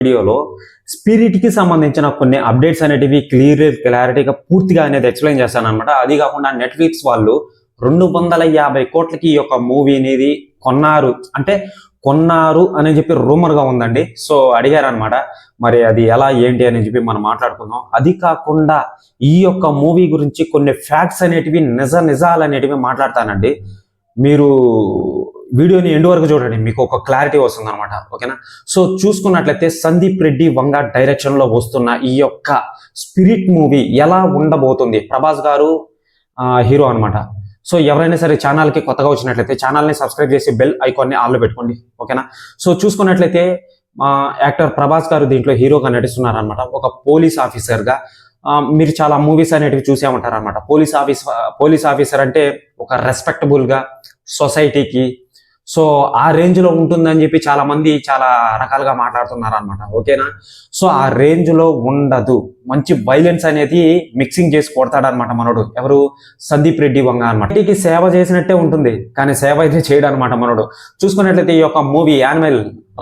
వీడియోలో స్పిరిట్కి సంబంధించిన కొన్ని అప్డేట్స్ అనేటివి క్లారిటీగా పూర్తిగా అనేది ఎక్స్ప్లెయిన్ చేస్తాను అనమాట. అది కాకుండా నెట్ఫ్లిక్స్ వాళ్ళు 250 కోట్లకి ఈ యొక్క మూవీ అనేది కొన్నారు అని చెప్పి రూమర్ గా ఉందండి. సో అడిగారు అనమాట, మరి అది ఎలా ఏంటి అని చెప్పి మనం మాట్లాడుకుందాం. అది కాకుండా ఈ యొక్క మూవీ గురించి కొన్ని ఫ్యాక్ట్స్ అనేటివి నిజాలు అనేటివి మాట్లాడతానండి. మీరు వీడియోని ఎండ్ వరకు చూడండి, మీకు ఒక క్లారిటీ వస్తుంది అనమాట. ఓకేనా? సో చూసుకున్నట్లయితే సందీప్ రెడ్డి వంగ డైరెక్షన్ లో వస్తున్న ఈ యొక్క స్పిరిట్ మూవీ ఎలా ఉండబోతుంది. ప్రభాస్ గారు హీరో అనమాట. సో ఎవరైనా సరే ఛానల్కి కొత్తగా వచ్చినట్లయితే ఛానల్ని సబ్స్క్రైబ్ చేసి బెల్ ఐకాన్ని ఆన్లో పెట్టుకోండి. ఓకేనా? సో చూసుకున్నట్లయితే యాక్టర్ ప్రభాస్ గారు దీంట్లో హీరోగా నటిస్తున్నారు అనమాట. ఒక పోలీస్ ఆఫీసర్గా మీరు చాలా మూవీస్ అనేటివి చూసే ఉంటారు అనమాట. పోలీస్ ఆఫీసర్ అంటే ఒక రెస్పెక్టబుల్గా సొసైటీకి సో ఆ రేంజ్ లో ఉంటుందని చెప్పి చాలా మంది చాలా రకాలుగా మాట్లాడుతున్నారు అనమాట. ఓకేనా? సో ఆ రేంజ్ లో ఉండదు. మంచి వైలెన్స్ అనేది మిక్సింగ్ చేసి కొడతాడనమాట మనోడు. ఎవరు? సందీప్ రెడ్డి వంగ అనమాట. ఇంటికి సేవ చేసినట్టే ఉంటుంది, కానీ సేవ అయితే చేయడం అనమాట మనోడు. చూసుకున్నట్లయితే ఈ యొక్క మూవీ యానిమల్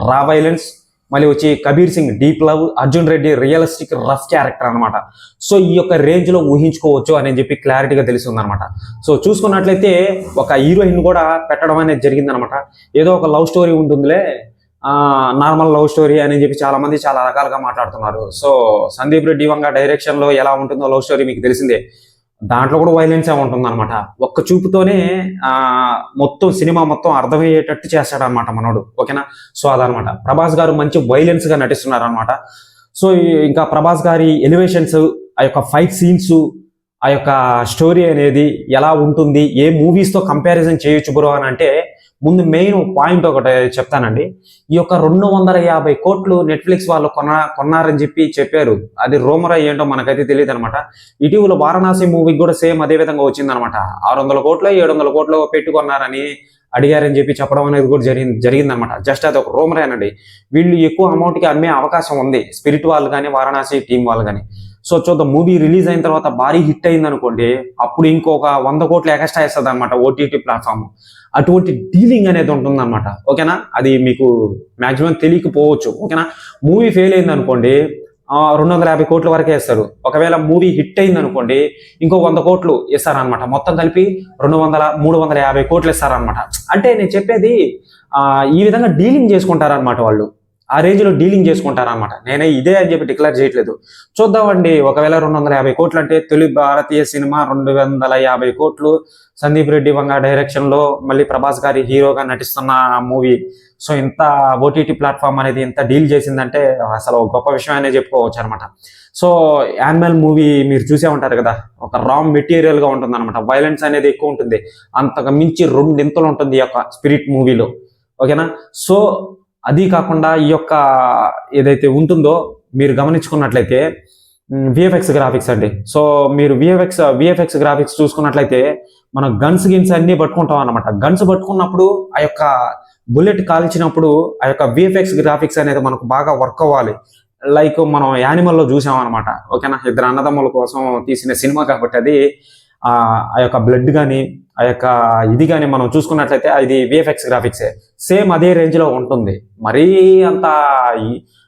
రా వైలెన్స్, మళ్ళీ వచ్చి Kabir Singh deep love, Arjun Reddy realistic rough character అనమాట. సో ఈ యొక్క రేంజ్ లో ఊహించుకోవచ్చు అని చెప్పి క్లారిటీగా తెలుస్తుంది అనమాట. సో చూసుకున్నట్లయితే ఒక హీరోయిన్ కూడా పెట్టడం అనేది జరిగింది అనమాట. ఏదో ఒక లవ్ స్టోరీ ఉంటుందిలే, నార్మల్ లవ్ స్టోరీ అని చెప్పి చాలా మంది చాలా రకాలుగా మాట్లాడుతున్నారు. సో సందీప్ రెడ్డి వంగ డైరెక్షన్ లో ఎలా ఉంటుందో లవ్ స్టోరీ మీకు తెలిసిందే. దాంట్లో కూడా వైలెన్స్ ఉంటుంది అనమాట. ఒక్క చూపుతోనే మొత్తం సినిమా మొత్తం అర్థమయ్యేటట్టు చేస్తాడనమాట మనోడు. ఓకేనా? సో అదనమాట. ప్రభాస్ గారు మంచి వైలెన్స్ గా నటిస్తున్నారు అనమాట. సో ఇంకా ప్రభాస్ గారి ఎలివేషన్స్, ఆ యొక్క ఫైట్ సీన్స్, ఆ యొక్క స్టోరీ అనేది ఎలా ఉంటుంది, ఏ మూవీస్ తో కంపారిజన్ చేయొచ్చు బ్రో అని అంటే, ముందు మెయిన్ పాయింట్ ఒకటి చెప్తానండి. ఈ యొక్క 250 కోట్లు నెట్ఫ్లిక్స్ వాళ్ళు కొన్నారని చెప్పారు. అది రూమర్ ఏంటో మనకైతే తెలియదు అనమాట. ఇటీవల వారణాసి మూవీకి కూడా సేమ్ అదే విధంగా వచ్చింది అనమాట. 600 కోట్లు 700 కోట్లు పెట్టుకున్నారని అడిగారని చెప్పి చెప్పడం అనేది కూడా జరిగిందనమాట. జస్ట్ అది ఒక రూమర్ అనండి. వీళ్ళు ఎక్కువ అమౌంట్కి అమ్మే అవకాశం ఉంది, స్పిరిట్ వాళ్ళు కానీ వారణాసి టీం వాళ్ళు కానీ. సో చూద్దాం, మూవీ రిలీజ్ అయిన తర్వాత భారీ హిట్ అయింది అనుకోండి, అప్పుడు ఇంకొక 100 కోట్లు ఎక్స్ట్రా ఇస్తుంది అనమాట ఓటీటీ ప్లాట్ఫామ్. అటువంటి డీలింగ్ అనేది ఉంటుంది అనమాట. ఓకేనా? అది మీకు మాక్సిమం తెలియకపోవచ్చు. ఓకేనా? మూవీ ఫెయిల్ అయింది అనుకోండి, 250 కోట్ల వరకే ఇస్తారు. ఒకవేళ మూవీ హిట్ అయింది అనుకోండి, ఇంకో 100 కోట్లు ఇస్తారనమాట. మొత్తం కలిపి 350 కోట్లు ఇస్తారనమాట. అంటే నేను చెప్పేది ఈ విధంగా డీలింగ్ చేసుకుంటారనమాట వాళ్ళు. ఆ రేంజ్ లో డీలింగ్ చేసుకుంటారనమాట. నేనే ఇదే అని చెప్పి డిక్లేర్ చేయట్లేదు. చూద్దామండి, ఒకవేళ 250 కోట్లు అంటే తొలి భారతీయ సినిమా 250 కోట్లు సందీప్ రెడ్డి వంగ డైరెక్షన్ లో మళ్ళీ ప్రభాస్ గారి హీరోగా నటిస్తున్న మూవీ. సో ఇంత ఓటీటీ ప్లాట్ఫామ్ అనేది ఇంత డీల్ చేసిందంటే అసలు గొప్ప విషయం అనే చెప్పుకోవచ్చు అనమాట. సో యానిమల్ మూవీ మీరు చూసే ఉంటారు కదా, ఒక రా మెటీరియల్ గా ఉంటుంది అనమాట. వైలెన్స్ అనేది ఎక్కువ ఉంటుంది, అంతకు మించి 2 ఇంతలు ఉంటుంది ఈ యొక్క స్పిరిట్ మూవీలో. ఓకేనా? సో అది కాకుండా ఈ యొక్క ఏదైతే ఉంటుందో మీరు గమనించుకున్నట్లయితే విఎఫ్ఎక్స్ గ్రాఫిక్స్ అండి. సో మీరు విఎఫ్ఎక్స్ గ్రాఫిక్స్ చూసుకున్నట్లయితే మనం గన్స్ అన్ని పట్టుకుంటాం అనమాట. గన్స్ పట్టుకున్నప్పుడు ఆ యొక్క బుల్లెట్ కాల్చినప్పుడు ఆ యొక్క విఎఫ్ఎక్స్ గ్రాఫిక్స్ అనేది మనకు బాగా వర్క్ అవ్వాలి. లైక్ మనం యానిమల్లో చూసాం అనమాట. ఓకేనా? 2 అన్నదమ్ముల కోసం తీసిన సినిమా కాబట్టి అది ఆ యొక్క బ్లడ్ కానీ ఆ యొక్క ఇది కానీ మనం చూసుకున్నట్లయితే అది విఎఫ్ఎక్స్ గ్రాఫిక్సే. సేమ్ అదే రేంజ్ లో ఉంటుంది, మరీ అంత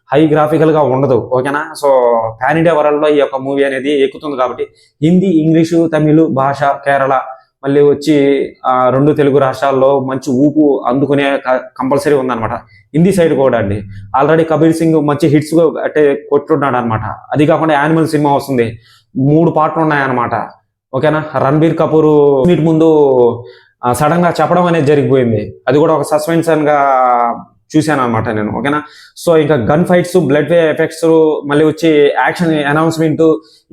హై గ్రాఫికల్ గా ఉండదు. ఓకేనా? సో పాన్ ఇండియా వరల్డ్ లో ఈ యొక్క మూవీ అనేది ఎక్కుతుంది కాబట్టి హిందీ, ఇంగ్లీషు, తమిళ్ భాష, కేరళ, మళ్ళీ వచ్చి 2 తెలుగు రాష్ట్రాల్లో మంచి ఊపు అందుకునే కంపల్సరీ ఉందన్నమాట. హిందీ సైడ్ కూడా అండి ఆల్రెడీ కబీర్ సింగ్ మంచి హిట్స్ అంటే కొట్టున్నాడు అనమాట. అది కాకుండా యానిమల్ సినిమా వస్తుంది, 3 పార్ట్లు ఉన్నాయన్నమాట. ఓకేనా? రణబీర్ కపూర్ వీటి ముందు సడన్ గా చెప్పడం అనేది జరిగిపోయింది. అది కూడా ఒక సస్పెన్షన్ గా చూశాను అనమాట నేను. ఓకేనా? సో ఇంకా గన్ ఫైట్స్, బ్లడ్ ఎఫెక్ట్స్, మళ్ళీ వచ్చి యాక్షన్ అనౌన్స్మెంట్,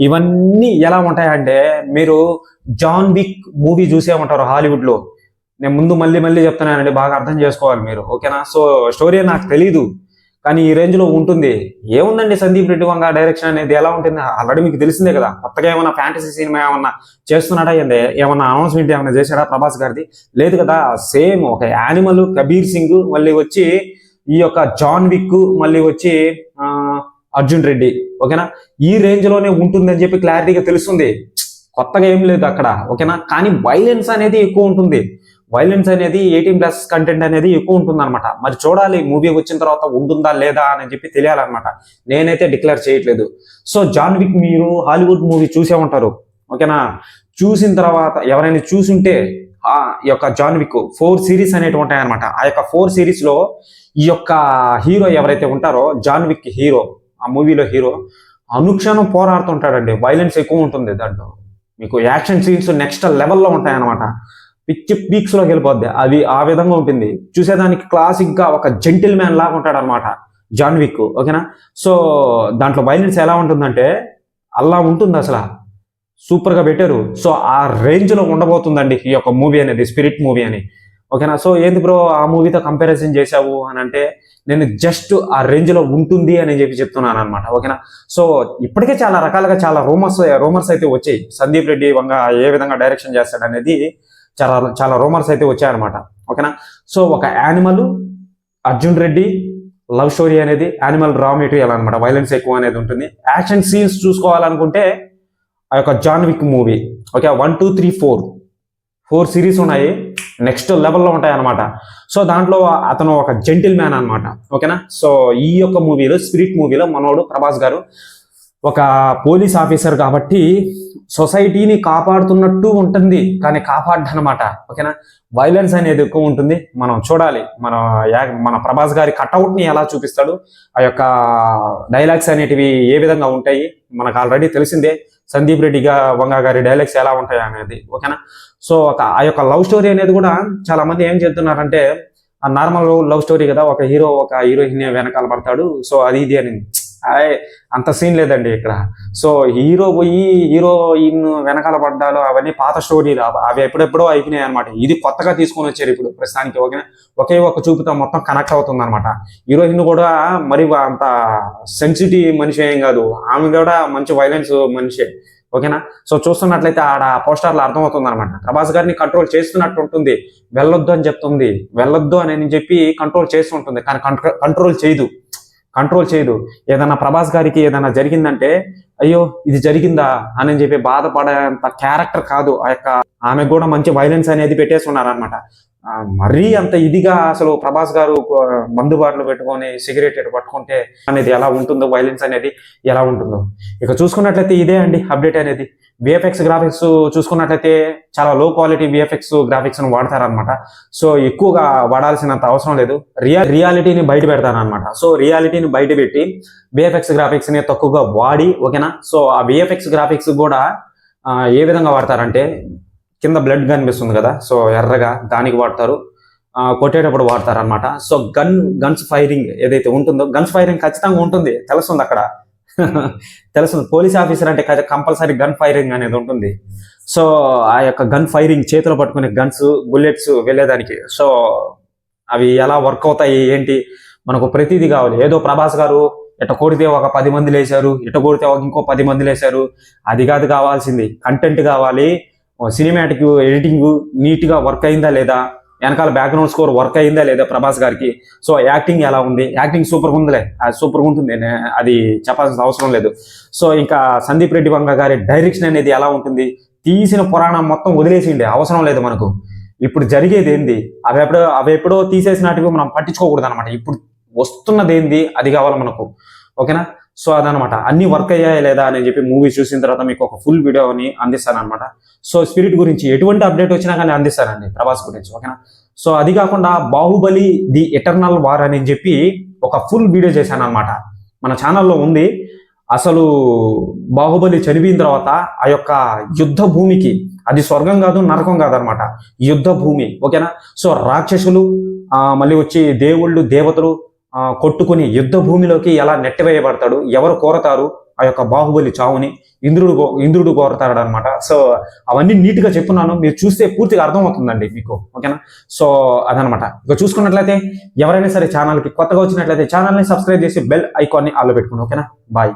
ఇవన్నీ ఎలా ఉంటాయంటే మీరు జాన్ విక్ మూవీ చూసే ఉంటారు హాలీవుడ్ లో. నేను ముందు మళ్ళీ చెప్తున్నానండి, బాగా అర్థం చేసుకోవాలి మీరు. ఓకేనా? సో స్టోరీ నాకు తెలీదు, కానీ ఈ రేంజ్ లో ఉంటుంది. ఏముందండి సందీప్ రెడ్డి వంగ డైరెక్షన్ అనేది ఎలా ఉంటుంది ఆల్రెడీ మీకు తెలిసిందే కదా. కొత్తగా ఏమన్నా ఫ్యాంటసీ సినిమా ఏమన్నా చేస్తున్నాడా, ఏమన్నా అనౌన్స్మెంట్ ఏమన్నా చేశాడా ప్రభాస్ గారిది? లేదు కదా. సేమ్ ఒక యానిమల్, కబీర్ సింగ్, మళ్ళీ వచ్చి ఈ యొక్క జాన్ విక్, మళ్ళీ వచ్చి అర్జున్ రెడ్డి. ఓకేనా? ఈ రేంజ్ లోనే ఉంటుంది అని చెప్పి క్లారిటీగా తెలుస్తుంది. కొత్తగా ఏం లేదు అక్కడ. ఓకేనా? కానీ వైలెన్స్ అనేది ఎక్కువ ఉంటుంది. వైలెన్స్ అనేది 18+ కంటెంట్ అనేది ఎక్కువ ఉంటుంది అనమాట. మరి చూడాలి మూవీ వచ్చిన తర్వాత ఉంటుందా లేదా అని చెప్పి తెలియాలన్నమాట. నేనైతే డిక్లేర్ చేయట్లేదు. సో జాన్ విక్ మీరు హాలీవుడ్ మూవీ చూసే ఉంటారు, ఓకేనా? చూసిన తర్వాత ఎవరైనా చూసుంటే ఈ యొక్క జాన్ విక్ 4 సిరీస్ అనేవి ఉంటాయన్నమాట. ఆ యొక్క 4 సిరీస్ లో ఈ యొక్క హీరో ఎవరైతే ఉంటారో జాన్ విక్ హీరో, ఆ మూవీలో హీరో అనుక్షణం పోరాడుతుంటాడండి. వైలెన్స్ ఎక్కువ ఉంటుంది దాంట్లో. మీకు యాక్షన్ సీన్స్ నెక్స్ట్ లెవెల్లో ఉంటాయన్నమాట. పిచ్చి పీక్స్ లోకి వెళ్ళిపోద్ది. అది ఆ విధంగా ఉంటుంది. చూసేదానికి క్లాసిక్ గా ఒక జెంటిల్ మ్యాన్ లాగా ఉంటాడు అనమాట జాన్ విక్, ఓకేనా? సో దాంట్లో వైలెన్స్ ఎలా ఉంటుందంటే అలా ఉంటుంది అసలు. సూపర్ గా పెట్టారు. సో ఆ రేంజ్ లో ఉండబోతుందండి ఈ యొక్క మూవీ అనేది, స్పిరిట్ మూవీ అని, ఓకేనా? సో ఏంది బ్రో ఆ మూవీతో కంపారిజన్ చేశావు అని అంటే, నేను జస్ట్ ఆ రేంజ్ లో ఉంటుంది అని చెప్పి చెప్తున్నాను అనమాట, ఓకేనా? సో ఇప్పటికే చాలా రకాలుగా చాలా రూమర్స్ అయితే వచ్చాయి. సందీప్ రెడ్డి వంగ ఏ విధంగా డైరెక్షన్ చేస్తాడు అనేది చాలా రూమర్స్ అయితే వచ్చాయన్నమాట, ఓకేనా? సో ఒక animal, Arjun Reddy love story అనేది యానిమల్ రా మెటీరియల్ అనమాట. వైలెన్స్ ఎక్కువ అనేది ఉంటుంది. యాక్షన్ సీన్స్ చూసుకోవాలనుకుంటే ఆ యొక్క John Wick movie, okay, 1, 2, 3, 4 series ఉన్నాయి. నెక్స్ట్ లెవెల్లో ఉంటాయి అనమాట. సో దాంట్లో అతను ఒక జెంటిల్ మ్యాన్ అనమాట, ఓకేనా? సో ఈ యొక్క మూవీలో, స్పిరిట్ మూవీలో మనోడు ప్రభాస్ గారు ఒక పోలీస్ ఆఫీసర్ కాబట్టి సొసైటీని కాపాడుతున్నట్టు ఉంటుంది, కానీ కాపాడనమాట, ఓకేనా? వైలెన్స్ అనేది ఎక్కువ ఉంటుంది. మనం చూడాలి మన ప్రభాస్ గారి కట్అవుట్ ని ఎలా చూపిస్తాడు, ఆ యొక్క డైలాగ్స్ అనేటివి ఏ విధంగా ఉంటాయి మనకు ఆల్రెడీ తెలిసిందే. సందీప్ రెడ్డి వంగ గారి డైలాగ్స్ ఎలా ఉంటాయి అనేది, ఓకేనా? సో ఆ యొక్క లవ్ స్టోరీ అనేది కూడా చాలా మంది ఏం చెప్తున్నారంటే నార్మల్ లవ్ స్టోరీ కదా, ఒక హీరో ఒక హీరోయిన్ వెనకాల పడతాడు, సో అది ఇది అని. అంత సీన్ లేదండి ఇక్కడ. సో హీరో పోయి హీరోయిన్ వెనకాల పడ్డాలు అవన్నీ పాత స్టోరీలు, అవి ఎప్పుడెప్పుడో అయిపోయినాయి అనమాట. ఇది కొత్తగా తీసుకొని వచ్చారు ఇప్పుడు ప్రస్తుతానికి, ఓకేనా? ఒకే ఒక చూపుతో మొత్తం కనెక్ట్ అవుతుంది అనమాట. హీరోయిన్ కూడా మరి అంత సెన్సిటివ్ మనిషి ఏం కాదు, ఆమె కూడా మంచి వైలెన్స్ మనిషి, ఓకేనా? సో చూస్తున్నట్లయితే ఆడ పోస్టర్లు అర్థమవుతుంది అనమాట. ప్రభాస్ గారిని కంట్రోల్ చేస్తున్నట్టు ఉంటుంది. వెళ్ళొద్దు అని చెప్తుంది, వెళ్ళొద్దు అని చెప్పి కంట్రోల్ చేస్తుంటుంది, కానీ కంట్రోల్ చేయదు. ఏదైనా ప్రభాస్ గారికి ఏదైనా జరిగిందంటే అయ్యో ఇది జరిగిందా అని చెప్పి బాధపడేంత క్యారెక్టర్ కాదు ఆ యొక్క. ఆమె కూడా మంచి వైలెన్స్ అనేది పెట్టేస్తున్నారు అనమాట. మరీ అంత ఇదిగా అసలు ప్రభాస్ గారు మందు బాటలు పెట్టుకొని సిగరెట్ పట్టుకుంటే అనేది ఎలా ఉంటుందో, వైలెన్స్ అనేది ఎలా ఉంటుందో ఇక చూసుకున్నట్లయితే ఇదే అండి అప్డేట్ అనేది. విఎఫ్ఎక్స్ గ్రాఫిక్స్ చూసుకున్నట్లయితే చాలా లో క్వాలిటీ విఎఫ్ఎక్స్ గ్రాఫిక్స్ ను వాడతారనమాట. సో ఎక్కువగా వాడాల్సినంత అవసరం లేదు. రియాలిటీని బయట పెడతారనమాట. సో రియాలిటీని బయట పెట్టి విఎఫ్ఎక్స్ గ్రాఫిక్స్ ని తక్కువగా వాడి, ఓకేనా? సో ఆ విఎఫ్ఎక్స్ గ్రాఫిక్స్ కూడా ఏ విధంగా వాడతారంటే కింద బ్లడ్ కనిపిస్తుంది కదా, సో ఎర్రగా దానికి వాడతారు, కొట్టేటప్పుడు వాడతారు అనమాట. సో గన్స్ ఫైరింగ్ ఏదైతే ఉంటుందో, గన్స్ ఫైరింగ్ ఖచ్చితంగా ఉంటుంది, తెలుస్తుంది అక్కడ తెలుస్తుంది. పోలీస్ ఆఫీసర్ అంటే కంపల్సరీ గన్ ఫైరింగ్ అనేది ఉంటుంది. సో ఆ యొక్క గన్ ఫైరింగ్ చేతిలో పట్టుకునే గన్స్, బుల్లెట్స్ వెళ్ళేదానికి, సో అవి ఎలా వర్క్ అవుతాయి ఏంటి మనకు ప్రతిదీ కావాలి. ఏదో ప్రభాస్ గారు ఇట కొడితే ఒక 10 మంది లేచారు, ఇట కొడితే ఇంకో 10 మంది లేచారు, అది కాదు కావాల్సింది. కంటెంట్ కావాలి, సినిమాటిక్ ఎడిటింగ్ నీట్ గా వర్క్ అయిందా లేదా, వెనకాల బ్యాక్గ్రౌండ్ స్కోర్ వర్క్ అయిందా లేదా ప్రభాస్ గారికి. సో యాక్టింగ్ ఎలా ఉంది, యాక్టింగ్ సూపర్గా ఉందిలే, సూపర్గా ఉంటుంది, అది చెప్పాల్సిన అవసరం లేదు. సో ఇంకా సందీప్ రెడ్డి వంగ గారి డైరెక్షన్ అనేది ఎలా ఉంటుంది, తీసిన పురాణం మొత్తం వదిలేసిండే అవసరం లేదు మనకు. ఇప్పుడు జరిగేది ఏంది, అవి ఎప్పుడో తీసేసినట్టుగా మనం పట్టించుకోకూడదు అనమాట. ఇప్పుడు వస్తున్నది ఏంది అది కావాలి మనకు, ఓకేనా? సో అదనమాట. అన్ని వర్క్ అయ్యాయా లేదా అని చెప్పి మూవీ చూసిన తర్వాత మీకు ఒక ఫుల్ వీడియోని అందిస్తాను అనమాట. సో స్పిరిట్ గురించి ఎటువంటి అప్డేట్ వచ్చినా కానీ అందిస్తానండి ప్రభాస్ గురించి, ఓకేనా? సో అది కాకుండా బాహుబలి ది ఎటర్నల్ వార్ అని చెప్పి ఒక ఫుల్ వీడియో చేశాను అనమాట, మన ఛానల్లో ఉంది. అసలు బాహుబలి చనిపోయిన తర్వాత ఆ యొక్క యుద్ధ భూమికి, అది స్వర్గం కాదు నరకం కాదనమాట, యుద్ధ భూమి, ఓకేనా? సో రాక్షసులు మళ్ళీ వచ్చి దేవుళ్ళు దేవతలు కొట్టుకుని యుద్ధ భూమిలోకి ఎలా నెట్టివేయబడతాడు, ఎవరు కోరతారు ఆ యొక్క బాహుబలి చావుని, ఇంద్రుడు కోరతాడు అనమాట. సో అవన్నీ నీట్ గా చెప్పున్నాను, మీరు చూస్తే పూర్తిగా అర్థమవుతుందండి మీకు, ఓకేనా? సో అదనమాట. ఇక చూసుకున్నట్లయితే ఎవరైనా సరే ఛానల్కి కొత్తగా వచ్చినట్లయితే ఛానల్ని సబ్స్క్రైబ్ చేసి బెల్ ఐకాన్ని ఆల్లో పెట్టుకోండి, ఓకేనా? బాయ్.